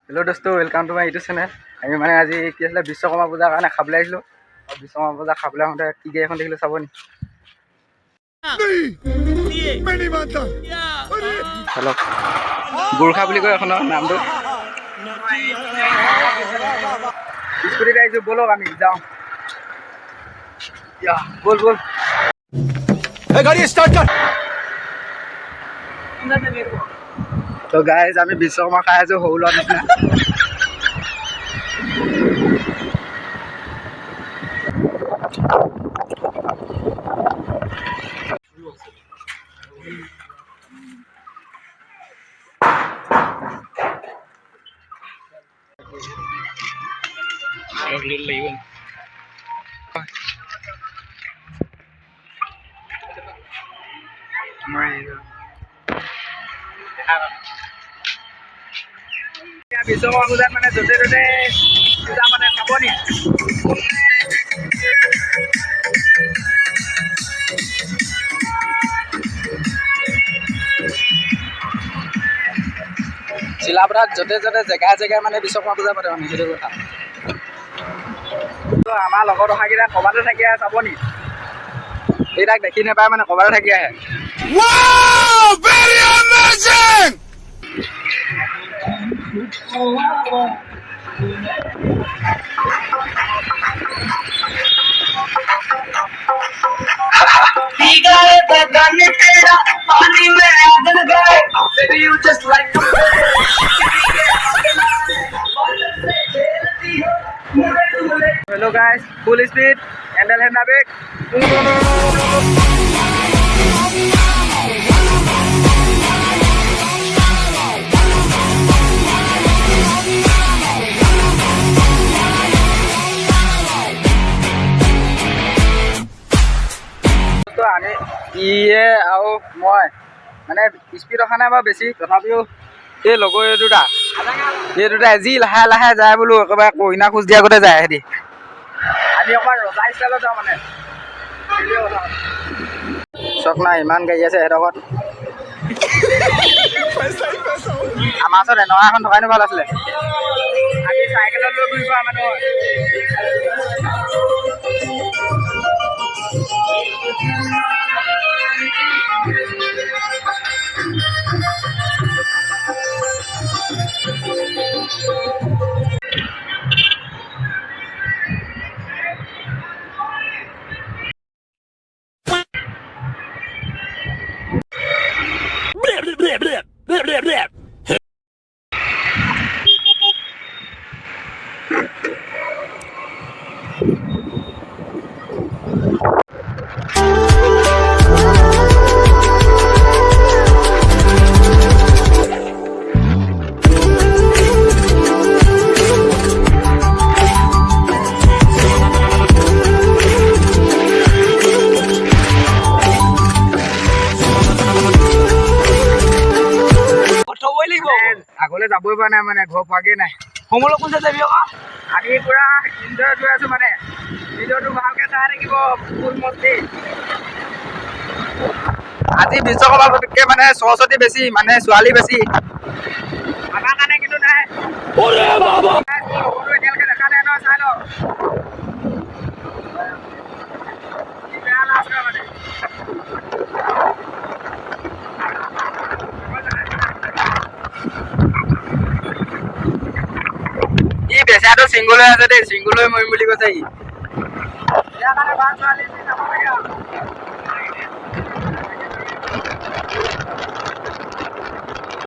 Hello दोस्तों, welcome to my YouTube channel. আমি মানে আজি কি আছিলে বিশ্বকৰ্মা পূজাৰ কাৰণে খাবলৈ আহিছিলোঁ। আৰু বিশ্বকৰ্মা পূজা খাবলৈ আহোঁতে কি গাড়ী এখন দেখিলোঁ, চাব নি? হেল্ল' গোৰ্খা বুলি কয় এখনৰ নামটো। স্কুটিত আহিছোঁ, ব'লক আমি যাওঁ। বল বল গাড়ী ষ্টাৰ্ট কৰ। তো গাইজ আমি বিশ্বকৰ্মা খাই আছোঁ সৰু ল'ৰা নিচিনা। বিশ্বকৰ্মা পূজাত মানে য'তে ত'তে পূজা মানে চাব নি? চিলাপথাৰত য'তে য'তে জেগাই জেগাই মানে বিশ্বকৰ্মা পূজা পাতে মানে, সেইটো কথা। আমাৰ লগত অহাকেইটা ক'ৰবাতে থাকি আহে, চাব নি? এইটাক দেখি নাপায় মানে ক'ৰবাতে থাকি আহে। Hello guys, full speed, handle hand brake. তো আমি ইয়ে আৰু মই মানে স্পীড অহা নাই বাৰু বেছি, তথাপিও এই লগৰ এই দুটা যি লাহে লাহে যায় বোলো, একেবাৰে কইনা খোজ দিয়া আগতে যায় সিহঁতি। আমি অকণমান ৰজা ষ্টাইলত যাওঁ মানে, চক নাই ইমান গাড়ী আছে সিহঁতৰ ঘৰত। আমাৰ ওচৰত এনেকুৱা এখন থকাইনো ভাল আছিলে। আমি চাইকেলত লৈ ঘূৰি ফুৰা মানুহ। আগলৈ যাবই পৰা নাই মানে, ঘৰ পোৱাগৈ নাই। সমলো কোনটা যাবি আকৌ? আমি পুৰা ইনজয় কৰি আছোঁ মানে, ভিডিঅ'টো ভালকৈ চাই থাকিব ফুল মস্তি। আজি বিশ্বকৰ্মাতকৈ মানে সৰস্বতী বেছি, মানে ছোৱালী বেছি। আমাৰ কাৰণে কিন্তু নাই। লগৰটো এতিয়ালৈকে দেখা নাই নহয়, চাই লওঁ। বেয়া লাজ কৰে মানে। ই বেচাটো চিংগুল হৈ আছে দেই, চিংগুল হৈ মৰিম বুলি কৈছে ই। ইয়াৰ কাৰণে ভাল ছোৱালী চাব লাগে আৰু।